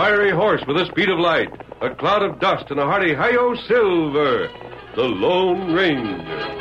fiery horse with the speed of light, a cloud of dust, and a hearty hi-yo Silver, the Lone Ranger.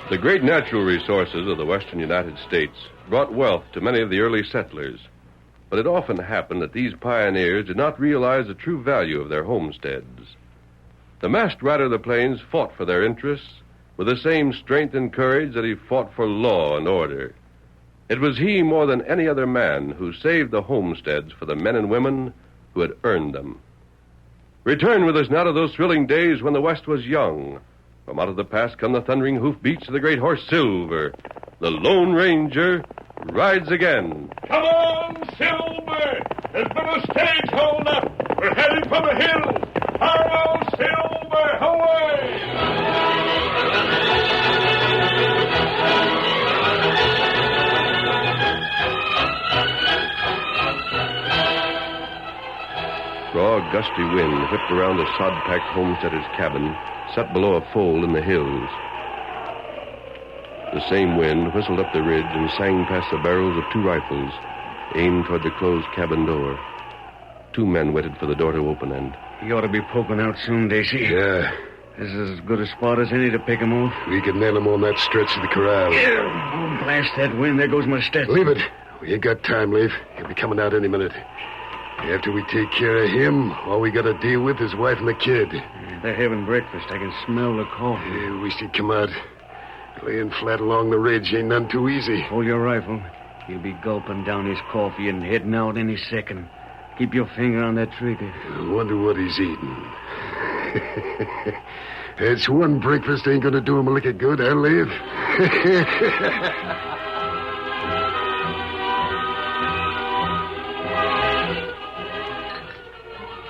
The great natural resources of the western United States brought wealth to many of the early settlers. But it often happened that these pioneers did not realize the true value of their homesteads. The masked rider of the plains fought for their interests with the same strength and courage that he fought for law and order. It was he, more than any other man, who saved the homesteads for the men and women who had earned them. Return with us now to those thrilling days when the West was young. From out of the past come the thundering hoofbeats of the great horse Silver. The Lone Ranger rides again. Come on, Silver! There's been a stage hold up. We're heading for the hills. Hello, Silver! Away! Raw, gusty wind whipped around the sod-packed homesteader's cabin, set below a fold in the hills. The same wind whistled up the ridge and sang past the barrels of two rifles, aimed toward the closed cabin door. Two men waited for the door to open, and... He ought to be poking out soon, Daisy. Yeah. This is as good a spot as any to pick him off. We could nail him on that stretch of the corral. Oh, blast that wind. There goes my Stetson. Leave it. We ain't got time, Leif. He'll be coming out any minute. After we take care of him, all we got to deal with is wife and the kid. They're having breakfast. I can smell the coffee. Yeah, wish he'd come out. Laying flat along the ridge ain't none too easy. Hold your rifle. He'll be gulping down his coffee and heading out any second. Keep your finger on that trigger. I wonder what he's eating. That's one breakfast ain't gonna do him a lick of good, huh, Leif?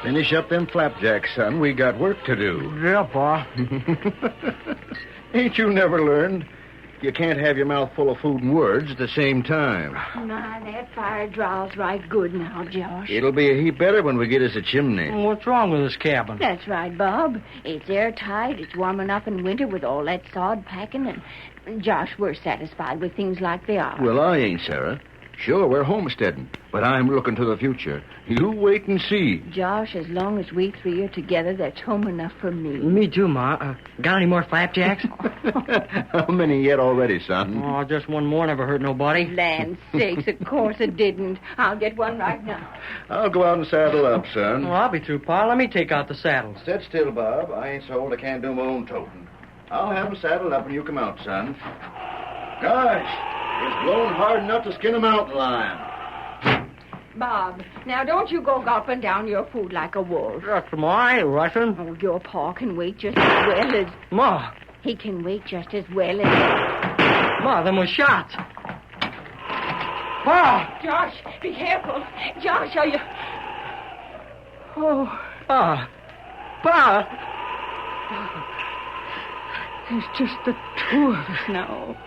Finish up them flapjacks, son. We got work to do. Yeah, Pa. Ain't you never learned? You can't have your mouth full of food and words at the same time. My, that fire draws right good now, Josh. It'll be a heap better when we get us a chimney. What's wrong with this cabin? That's right, Bob. It's airtight. It's warm enough in winter with all that sod packing. And, Josh, we're satisfied with things like they are. Well, I ain't, Sarah. Sure, we're homesteading, but I'm looking to the future. You wait and see. Josh, as long as we three are together, that's home enough for me. Me too, Ma. Got any more flapjacks? How many yet already, son? Oh, just one more. Never hurt nobody. Land sakes, of course it didn't. I'll get one right now. I'll go out and saddle up, son. Well, I'll be through, Pa. Let me take out the saddles. Sit still, Bob. I ain't so old I can't do my own toting. I'll have 'em saddled up when you come out, son. Gosh, it's blowing hard enough to skin a mountain lion. Bob, now don't you go gulping down your food like a wolf. Just Ma, ain't rushing. Oh, your Pa can wait just as well as... Ma, He can wait just as well as... Ma, them was shots. Pa! Josh, be careful. Josh, are you... Oh, Pa! Pa! There's just the two of us now.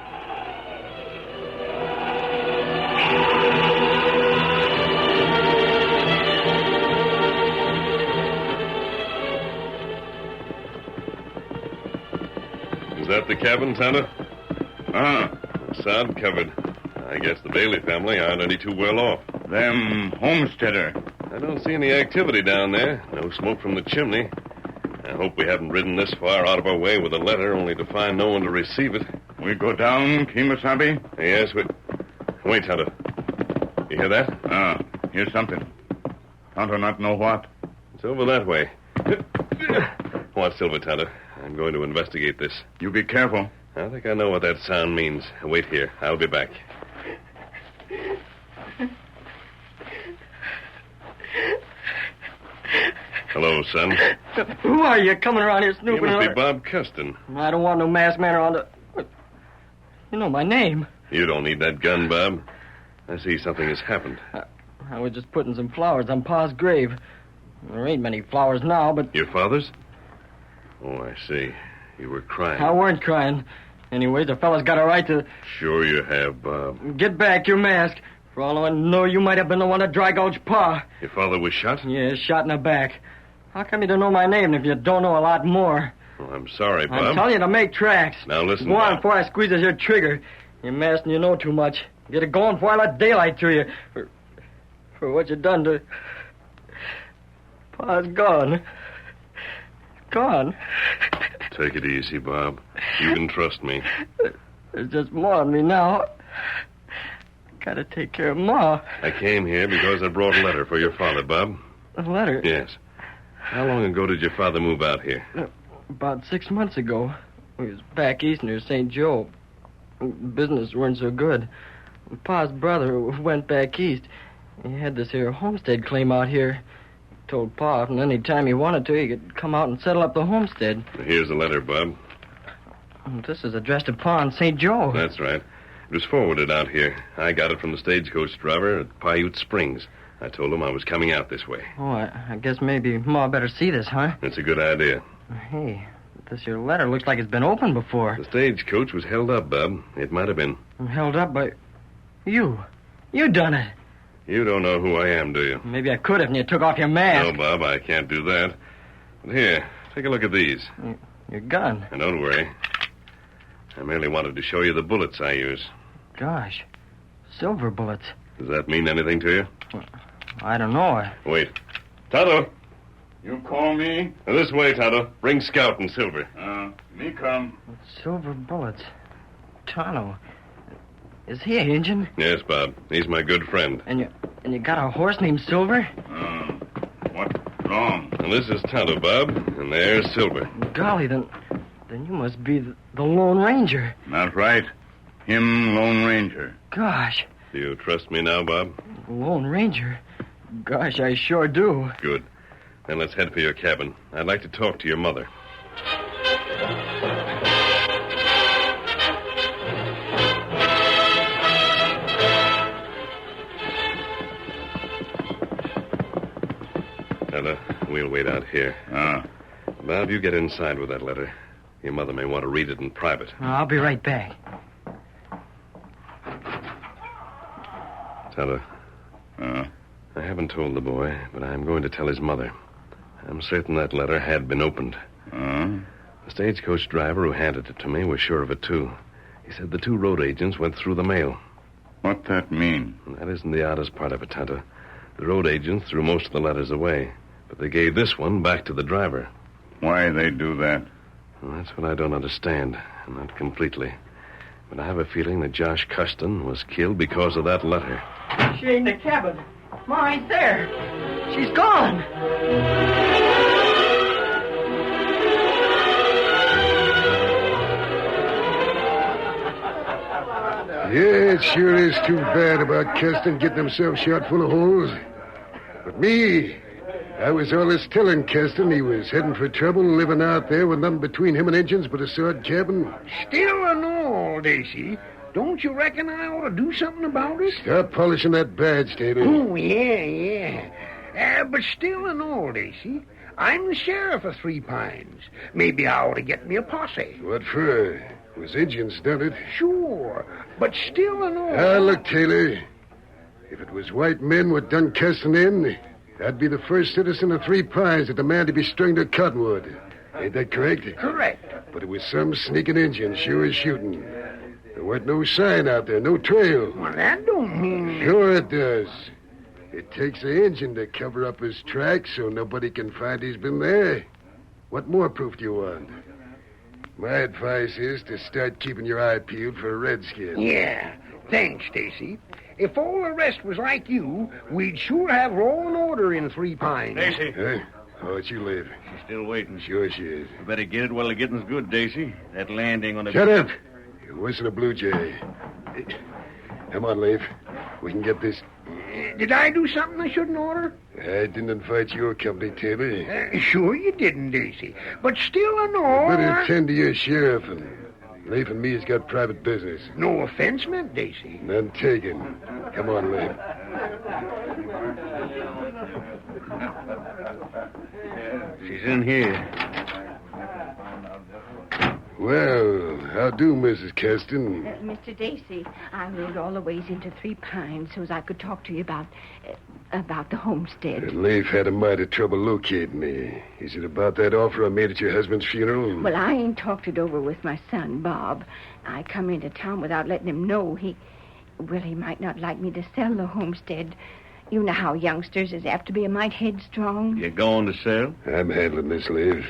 Is that the cabin, Tonto? Sod covered. I guess the Bailey family aren't any too well off. Them homesteader. I don't see any activity down there. No smoke from the chimney. I hope we haven't ridden this far out of our way with a letter only to find no one to receive it. We go down, Kemosabe? Yes, Wait, Tonto. You hear that? Here's something. Tonto not know what. It's over that way. Watch Silver, Tonto. I'm going to investigate this. You be careful. I think I know what that sound means. Wait here. I'll be back. Hello, son. Who are you coming around here snooping? You must be Bob Custon. I don't want no masked man around the... You know my name. You don't need that gun, Bob. I see something has happened. I was just putting some flowers on Pa's grave. There ain't many flowers now, but... Your father's? Oh, I see. You were crying. I weren't crying. Anyway, the fella's got a right to... Sure you have, Bob. Get back your mask. For all I know, you might have been the one to dry gulch Pa. Your father was shot? Yeah, shot in the back. How come you don't know my name if you don't know a lot more? Oh, I'm sorry, Bob. I'm telling you to make tracks. Now listen, Go on Bob. before I squeeze this here trigger. You're masked and you know too much. Get it going before I let daylight through you. For what you done to... Pa's gone. Gone. Take it easy, Bob. You can trust me. There's just more on me now. Gotta take care of Ma. I came here because I brought a letter for your father, Bob. A letter? Yes. How long ago did your father move out here? About 6 months ago. We was back east near St. Joe. Business weren't so good. Pa's brother went back east. He had this here homestead claim out here. Told Pa, and any time he wanted to, he could come out and settle up the homestead. Here's the letter, Bob. This is addressed to Pa in St. Joe. That's right. It was forwarded out here. I got it from the stagecoach driver at Paiute Springs. I told him I was coming out this way. Oh, I guess maybe Ma better see this, huh? That's a good idea. Hey, this here letter looks like it's been opened before. The stagecoach was held up, Bob. It might have been. Held up by... You. You done it. You don't know who I am, do you? Maybe I could have when you took off your mask. No, Bob, I can't do that. But here, take a look at these. Your gun. And don't worry. I merely wanted to show you the bullets I use. Gosh. Silver bullets. Does that mean anything to you? I don't know. Wait. Tonto! You call me? This way, Tonto. Bring Scout and Silver. Me come. Silver bullets. Tonto. Is he an Injun? Yes, Bob. He's my good friend. And you got a horse named Silver? What wrong? And this is Tonto, Bob. And there's Silver. Golly, then you must be the Lone Ranger. Not right. Him Lone Ranger. Gosh. Do you trust me now, Bob? Lone Ranger? Gosh, I sure do. Good. Then let's head for your cabin. I'd like to talk to your mother. Tonto, we'll wait out here. Bob, you get inside with that letter. Your mother may want to read it in private. I'll be right back. Tonto. I haven't told the boy, but I'm going to tell his mother. I'm certain that letter had been opened. The stagecoach driver who handed it to me was sure of it, too. He said the two road agents went through the mail. What that mean? That isn't the oddest part of it, Tonto. The road agents threw most of the letters away, but they gave this one back to the driver. Why they do that? Well, that's what I don't understand, not completely. But I have a feeling that Josh Custon was killed because of that letter. She ain't in the cabin. Ma ain't there. She's gone. Yeah, it sure is too bad about Custon getting himself shot full of holes. But me, I was always telling Custon he was heading for trouble living out there with nothing between him and Injuns but a sod cabin. Still and all, Daisy. Don't you reckon I ought to do something about it? Stop polishing that badge, Tater. Oh, yeah. But still and all, Daisy, I'm the sheriff of Three Pines. Maybe I ought to get me a posse. What for? Was Indians done it? Sure, but still and all... Look, Taylor. If it was white men what done Keston in, I'd be the first citizen of Three Pines to demand to be strung to cottonwood. Ain't that correct? Correct. But it was some sneaking Indian, sure as shooting. There weren't no sign out there, no trail. Well, that don't mean... Sure it does. It takes an Indian to cover up his tracks so nobody can find he's been there. What more proof do you want? My advice is to start keeping your eye peeled for a redskin. Yeah, thanks, Stacy. If all the rest was like you, we'd sure have law and order in Three Pines. Daisy. Huh? Oh, it's you, Liv. She's still waiting. Sure she is. You better get it while the getting's good, Daisy. That land ain't gonna... Shut up! It wasn't a blue jay. Come on, Liv. We can get this... Did I do something I shouldn't order? I didn't invite your company, Taylor. Sure you didn't, Daisy. But still and all... Better tend to your sheriff, and Leif and me has got private business. No offense meant, Daisy. None taken. Come on, Leif. She's in here. Well, how do, Mrs. Keston? Mr. Dacey, I rode all the ways into Three Pines so as I could talk to you about the homestead. Leif had a mighty trouble locating me. Is it about that offer I made at your husband's funeral? Well, I ain't talked it over with my son, Bob. I come into town without letting him know. He might not like me to sell the homestead. You know how youngsters is apt to be a mite headstrong. You going to sell? I'm handling this, Leif.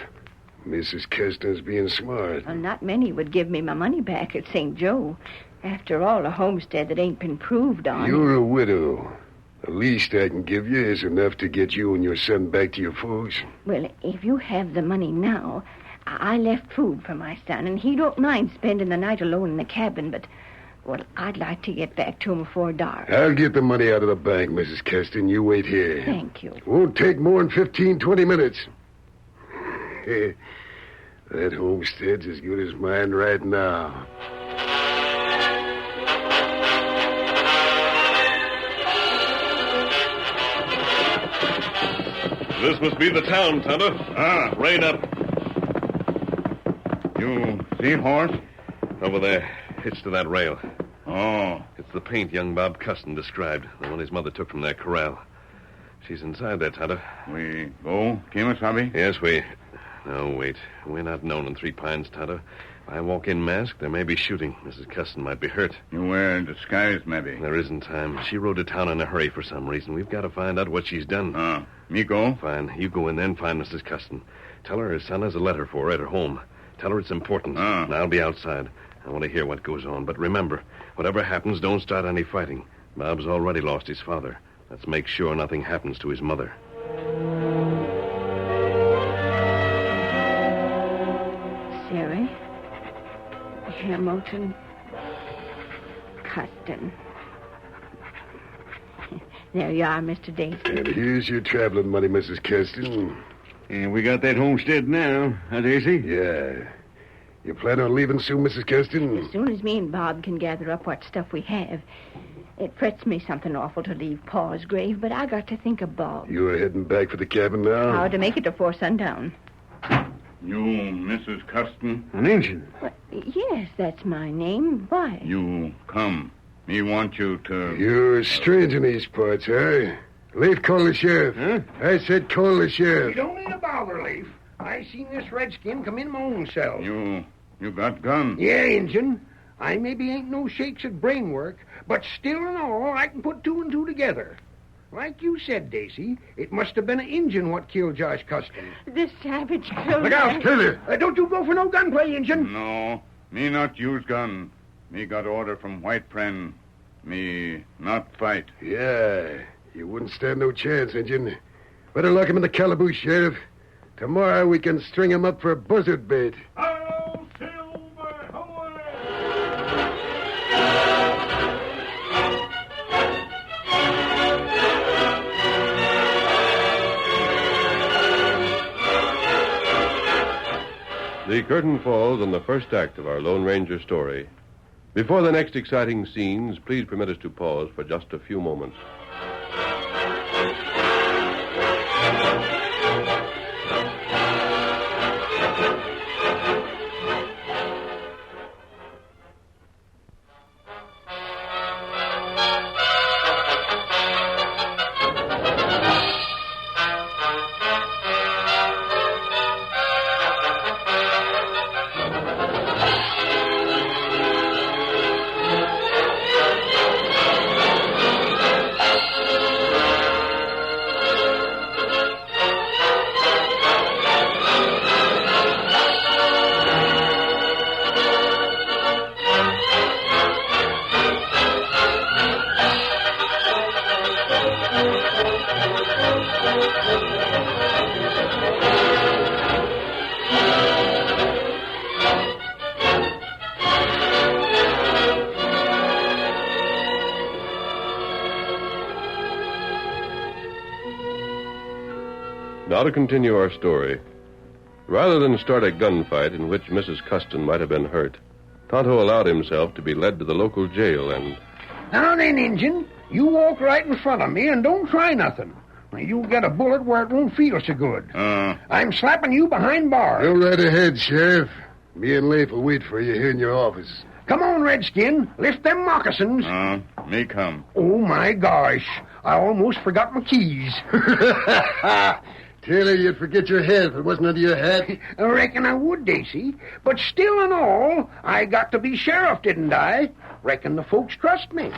Mrs. Keston's being smart. Well, not many would give me my money back at St. Joe. After all, a homestead that ain't been proved on. You're a widow. The least I can give you is enough to get you and your son back to your folks. Well, if you have the money now, I left food for my son, and he don't mind spending the night alone in the cabin, but, well, I'd like to get back to him before dark. I'll get the money out of the bank, Mrs. Keston. You wait here. Thank you. Won't take more than 15, 20 minutes. That homestead's as good as mine right now. This must be the town, Tonto. Rein up. You see horse? Over there, hitched to that rail. Oh. It's the paint young Bob Custon described, the one his mother took from their corral. She's inside there, Tonto. We go, Kemosabe? Yes, we... No, wait. We're not known in Three Pines, Tonto. If I walk in masked, there may be shooting. Mrs. Custon might be hurt. You wear a disguise, maybe. There isn't time. She rode to town in a hurry for some reason. We've got to find out what she's done. Me go? Fine. You go in there and find Mrs. Custon. Tell her his son has a letter for her at her home. Tell her it's important. And I'll be outside. I want to hear what goes on. But remember, whatever happens, don't start any fighting. Bob's already lost his father. Let's make sure nothing happens to his mother. Sarah, Hamilton, Custon. There you are, Mr. Dacey. And here's your traveling money, Mrs. Keston. And we got that homestead now, huh, Daisy? Yeah. You plan on leaving soon, Mrs. Keston? As soon as me and Bob can gather up what stuff we have. It frets me something awful to leave Pa's grave, but I got to think of Bob. You're heading back for the cabin now? How to make it before sundown. You, Mrs. Custon? An Injun. Well, yes, that's my name. Why? You come. Me want you to... You're strange in these parts, huh? Leif, call the sheriff. Huh? I said call the You sheriff. don't need to bother, Leif. I seen this redskin come in my own self. You got gun? Yeah, Injun. I maybe ain't no shakes at brain work, but still and all, I can put two and two together. Like you said, Daisy, it must have been an Injun what killed Josh Custon. This savage killed Look out, Taylor! Don't you go for no gunplay, Injun. No, me not use gun. Me got order from white friend. Me not fight. Yeah, you wouldn't stand no chance, Injun. Better lock him in the calaboose, Sheriff. Tomorrow we can string him up for buzzard bait. Oh, Silver, away! The curtain falls on the first act of our Lone Ranger story. Before the next exciting scenes, please permit us to pause for just a few moments. Now to continue our story. Rather than start a gunfight in which Mrs. Custon might have been hurt, Tonto allowed himself to be led to the local jail and... Now then, Injun, you walk right in front of me and don't try nothing. You'll get a bullet where it won't feel so good. I'm slapping you behind bars. Go right ahead, Sheriff. Me and Leif will wait for you here in your office. Come on, Redskin. Lift them moccasins. Me come. Oh, my gosh. I almost forgot my keys. Taylor, you'd forget your head if it wasn't under your hat. I reckon I would, Daisy. But still and all, I got to be sheriff, didn't I? Reckon the folks trust me.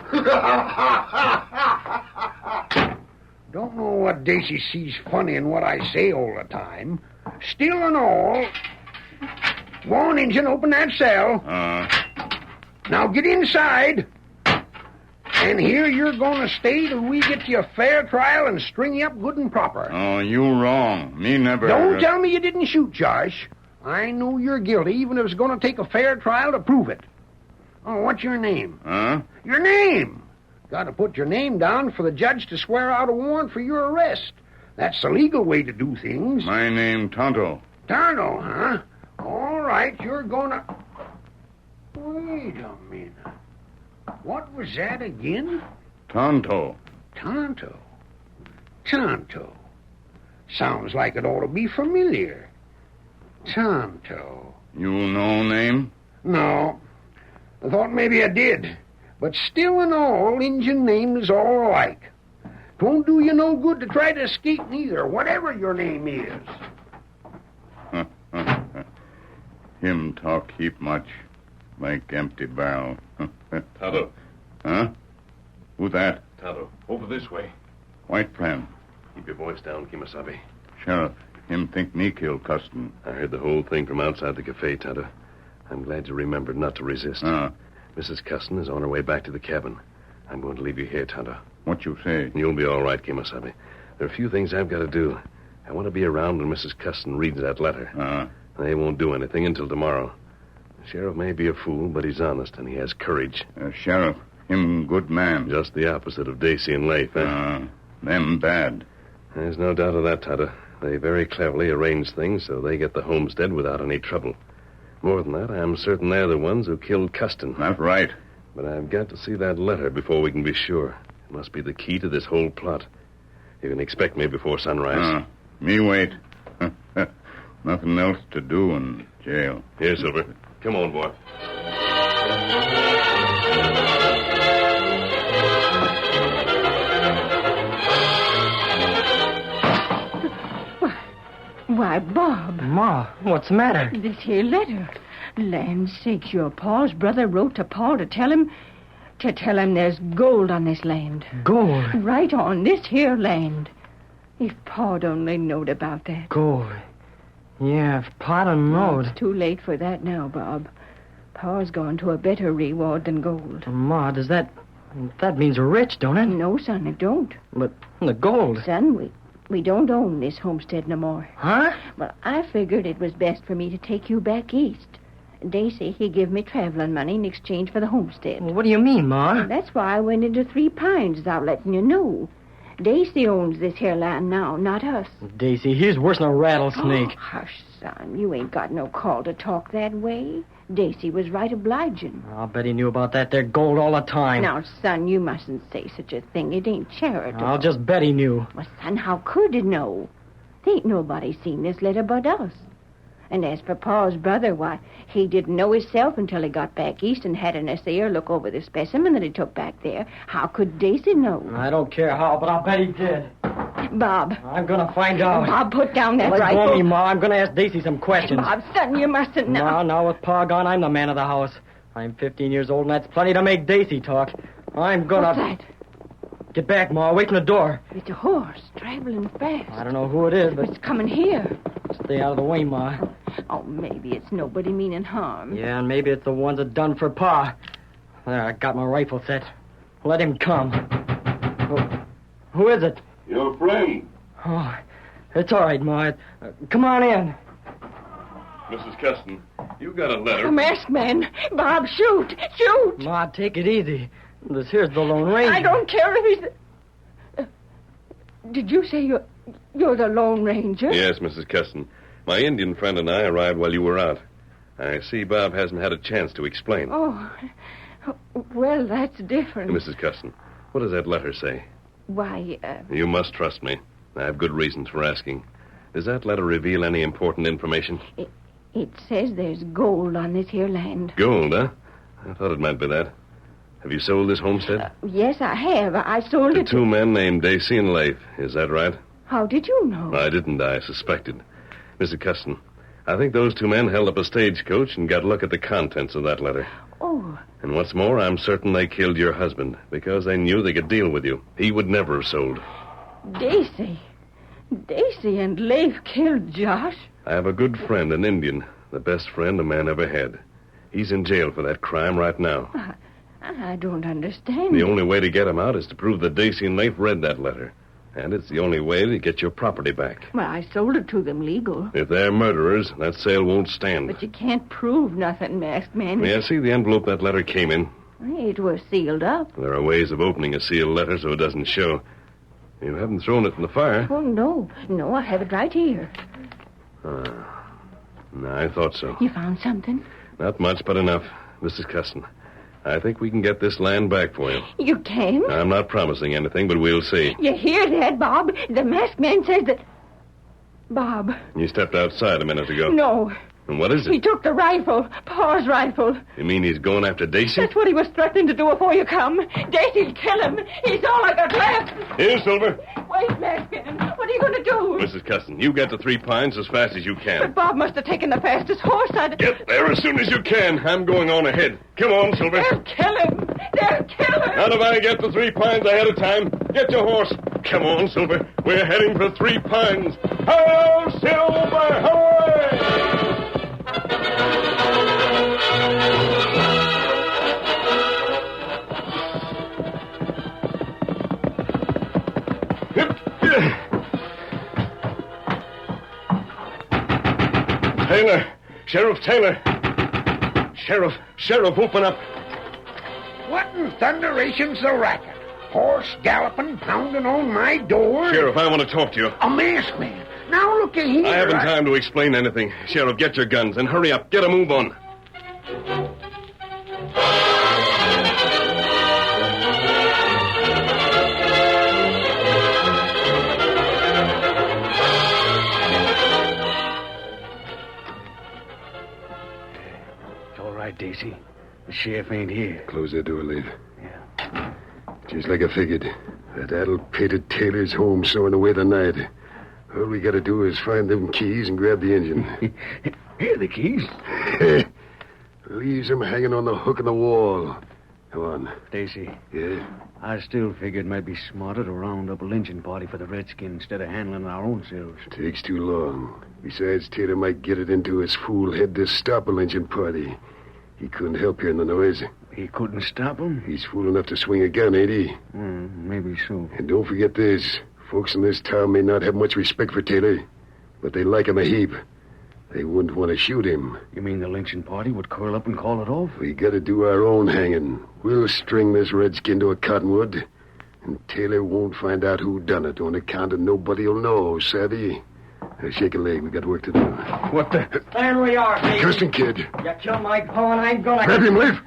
Don't know what Daisy sees funny in what I say all the time. Still and all... Go on, Injun, open that cell. Now get inside. And here you're going to stay till we get you a fair trial and string you up good and proper. Oh, you wrong. Me never... Don't tell me you didn't shoot, Josh. I know you're guilty, even if it's going to take a fair trial to prove it. Oh, what's your name? Your name. Got to put your name down for the judge to swear out a warrant for your arrest. That's the legal way to do things. My name, Tonto. Tonto, huh? All right, you're going to... Wait a minute. What was that again? Tonto. Tonto. Tonto. Sounds like it ought to be familiar. Tonto. You know name? No. I thought maybe I did. But still and all, Injun names all alike. Twon't do you no good to try to escape neither, whatever your name is. Him talk heap much, like empty barrel. Tonto. Huh? Who that? Tonto, over this way. White friend. Keep your voice down, Kimasabi. Sheriff, him think me kill Custon. I heard the whole thing from outside the cafe, Tonto. I'm glad you remembered not to resist. Mrs. Custon is on her way back to the cabin. I'm going to leave you here, Tonto. What you say? You'll be all right, Kimasabi. There are a few things I've got to do. I want to be around when Mrs. Custon reads that letter. They won't do anything until tomorrow. The sheriff may be a fool, but he's honest, and he has courage. Sheriff, him good man. Just the opposite of Daisy and Leif, eh? Them bad. There's no doubt of that, Tonto. They very cleverly arrange things so they get the homestead without any trouble. More than that, I'm certain they're the ones who killed Custon. That's right. But I've got to see that letter before we can be sure. It must be the key to this whole plot. You can expect me before sunrise. Me wait. Nothing else to do in jail. Here, Silver. Come on, boy. Why, Bob. Ma, what's the matter? This here letter. Land's sakes, your Pa's brother wrote to Pa to tell him there's gold on this land. Gold? Right on this here land. If Pa'd only knowed about that. Gold. Yeah, if Pa done knowed. It's too late for that now, Bob. Pa's gone to a better reward than gold. Ma, does that means we're rich, don't it? No, son, it don't. But the gold. Son, we don't own this homestead no more. Huh? Well, I figured it was best for me to take you back east. Daisy, he give me traveling money in exchange for the homestead. What do you mean, Ma? That's why I went into Three Pines without letting you know. Daisy owns this here land now, not us. Daisy, he's worse than a rattlesnake. Oh, hush, son. You ain't got no call to talk that way. Daisy was right obliging. I'll bet he knew about that there gold all the time. Now, son, you mustn't say such a thing. It ain't charitable. I'll just bet he knew. Well, son, how could he know? There ain't nobody seen this letter but us. And as for Pa's brother, why, he didn't know himself until he got back east and had an assayer look over the specimen that he took back there. How could Daisy know? I don't care how, but I'll bet he did. Bob. I'm going to find out. Bob, put down that Let rifle. go of me, Ma. I'm going to ask Daisy some questions. Bob, son, you mustn't know. Now with Pa gone, I'm the man of the house. I'm 15 years old, and that's plenty to make Daisy talk. I'm going to... What's that? Get back, Ma. Wait in the door. It's a horse, traveling fast. I don't know who it is, but... It's coming here. Stay out of the way, Ma. Oh, maybe it's nobody meaning harm. Yeah, and maybe it's the ones that done for Pa. There, I got my rifle set. Let him come. Who is it? Your friend. Oh, it's all right, Ma. Come on in. Mrs. Custon, you got a letter. A masked man. Bob, shoot. Shoot. Ma, take it easy. This here's the Lone Ranger. I don't care if he's... Did you say You're the Lone Ranger? Yes, Mrs. Custon. My Indian friend and I arrived while you were out. I see Bob hasn't had a chance to explain. Oh, well, that's different. Mrs. Custon, what does that letter say? Why, You must trust me. I have good reasons for asking. Does that letter reveal any important information? It says there's gold on this here land. Gold, huh? I thought it might be that. Have you sold this homestead? Yes, I have. I sold To it two men named Dacey and Leif. Is that right? How did you know? I didn't. I suspected. Mr. Custon, I think those two men held up a stagecoach and got a look at the contents of that letter. Oh, And what's more, I'm certain they killed your husband because they knew they could deal with you. He would never have sold. Dacey. Dacey and Leif killed Josh? I have a good friend, an Indian, the best friend a man ever had. He's in jail for that crime right now. I don't understand. The only way to get him out is to prove that Dacey and Leif read that letter. And it's the only way to get your property back. Well, I sold it to them legal. If they're murderers, that sale won't stand. But you can't prove nothing, masked man. May I see the envelope that letter came in? It was sealed up. There are ways of opening a sealed letter so it doesn't show. You haven't thrown it in the fire. Oh, no. No, I have it right here. No, I thought so. You found something? Not much, but enough. Mrs. Custon, I think we can get this land back for you. You can? I'm not promising anything, but we'll see. You hear that, Bob? The masked man says that... Bob. You stepped outside a minute ago. No. And what is He it? took the rifle. Pa's rifle. You mean he's going after Dacey? That's what he was threatening to do before you come. Dacey'll kill him. He's all I got left. Here, Silver. Wait, masked man. What are you going to do? Mrs. Custon, you get to Three Pines as fast as you But can. Bob must have taken the fastest horse. Get there as soon as you can. I'm going on ahead. Come on, Silver. They'll kill him. They'll kill him. Not if I get to Three Pines ahead of time. Get your horse. Come on, Silver. We're heading for Three Pines. Ho, Silver, hooray! Taylor! Sheriff Taylor! Sheriff, open up. What in thunderation's the racket? Horse galloping, pounding on my door? Sheriff, I want to talk to you. A masked man. Now look at here. I haven't time to explain anything. Sheriff, get your guns and hurry up. Get a move on. It's all right, Dacey. The sheriff ain't here. Close that door, Leif. Yeah. Just like I figured. That addle-pated Taylor's home sewing away the night. All we gotta do is find them keys and grab the engine. Here are the keys. Leaves them hanging on the hook in the wall. Come on. Dacey, Yeah? I still figured it might be smarter to round up a lynching party for the Redskins instead of handling our own selves. Takes too long. Besides, Taylor might get it into his fool head to stop a lynching party. He couldn't help hearing the noise. He couldn't stop him? He's fool enough to swing a gun, ain't he? Maybe so. And don't forget this. Folks in this town may not have much respect for Taylor, but they like him a heap. They wouldn't want to shoot him. You mean the lynching party would curl up and call it off? We gotta do our own hanging. We'll string this redskin to a cottonwood, and Taylor won't find out who done it on account of nobody'll know, savvy? Now, shake a leg. We got work to do. What the? There we are, baby. Custon, kid. You killed my pa and I ain't gonna... Grab him, Leif.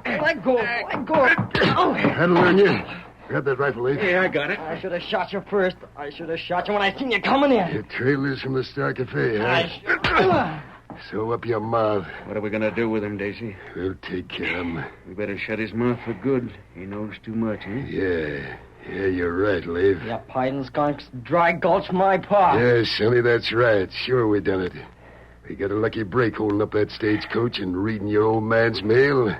Let go. Oh. That'll learn you. Grab that rifle, Leif. Yeah, I got it. I should have shot you first. I should have shot you when I seen you coming in. The trailers from the Star Cafe, huh? Sew up your mouth. What are we going to do with him, Dacey? We'll take care of him. We better shut his mouth for good. He knows too much, eh? Yeah, you're right, Leif. You piding skunks dry gulch my pa. Yeah, Sonny, that's right. Sure we done it. We got a lucky break holding up that stagecoach and reading your old man's mail.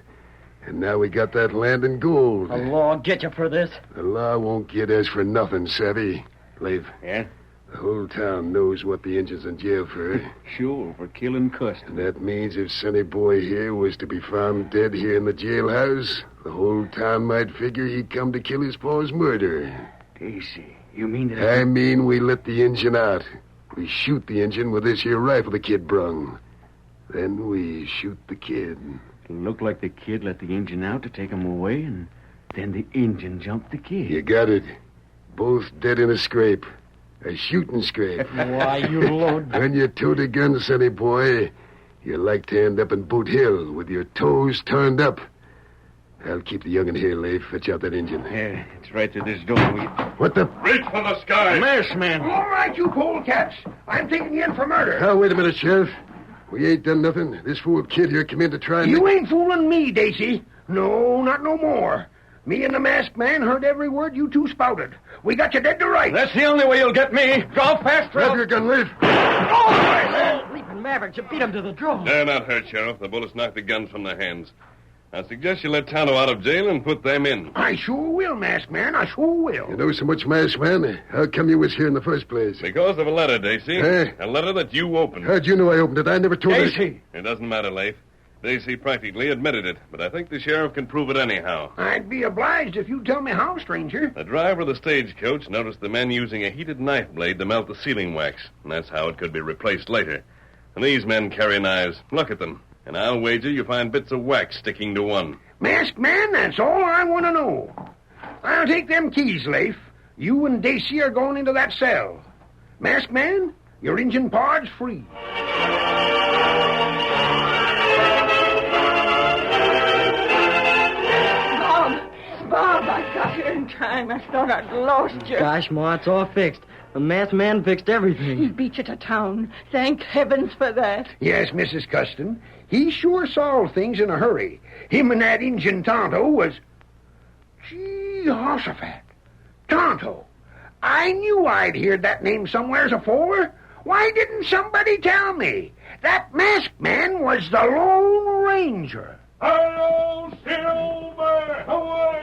And now we got that land and gold. The law will get you for this. The law won't get us for nothing, savvy. Leif, Yeah? the whole town knows what the Injun's in jail for. Sure, for killing Custon. And that means if Sonny Boy here was to be found dead here in the jailhouse, the whole town might figure he'd come to kill his pa's murder. Dacey, you mean that... I mean we let the Injun out. We shoot the Injun with this here rifle the kid brung. Then we shoot the kid. It'll look like the kid let the engine out to take him away, and then the engine jumped the kid. You got it. Both dead in a scrape. A shooting scrape. Why, you load... When you tote a gun, sonny boy, you like to end up in Boot Hill with your toes turned up. I'll keep the young'un here, Leif. Fetch out that engine. Yeah, it's right to this door. What the... Reach for the sky. Masked man. All right, you polecats. I'm taking you in for murder. Now, wait a minute, Sheriff. We ain't done nothing. This fool kid here came in to try and... You ain't fooling me, Daisy. No, not no more. Me and the masked man heard every word you two spouted. We got you dead to rights. That's the only way you'll get me. Go fast, Grab your gun, Leif. Leaping Mavericks, you beat him to the draw. They're not hurt, Sheriff. The bullets knocked the guns from their hands. I suggest you let Tonto out of jail and put them in. I sure will, masked man. I sure will. You know so much, masked man. How come you was here in the first place? Because of a letter, Daisy. Eh? A letter that you opened. How'd you know I opened it? I never told her. Daisy. It doesn't matter, Leif. Daisy practically admitted it, but I think the sheriff can prove it anyhow. I'd be obliged if you'd tell me how, stranger. The driver of the stagecoach noticed the men using a heated knife blade to melt the sealing wax, and that's how it could be replaced later. And these men carry knives. Look at them. And I'll wager you find bits of wax sticking to one. Masked man, that's all I want to know. I'll take them keys, Leif. You and Daisy are going into that cell. Masked man, your engine pod's free. Bob, I got here in time. I thought I'd lost you. Gosh, Ma, it's all fixed. The masked man fixed He everything. beat you to town. Thank heavens for that. Yes, Mrs. Custon. He sure solved things in a hurry. Him and that Injun Tonto was... Gee, Jehoshaphat. Tonto. I knew I'd heard that name somewheres afore. Why didn't somebody tell me? That masked man was the Lone Ranger. Hello, Silver! Away!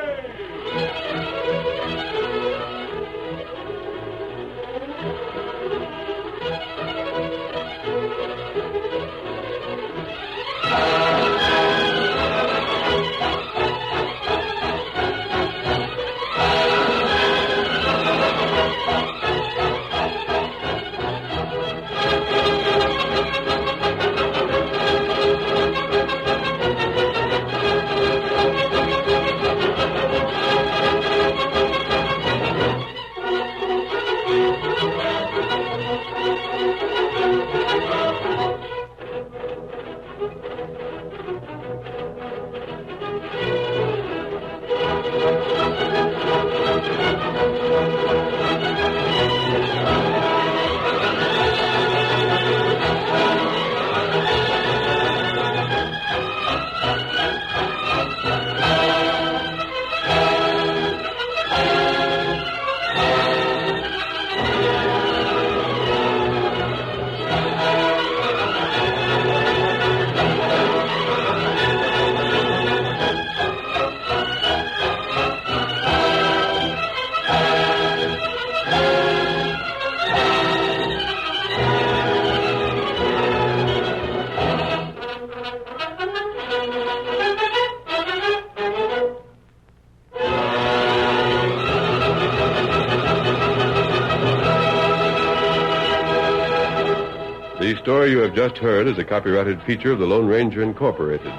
The story you have just heard is a copyrighted feature of the Lone Ranger Incorporated.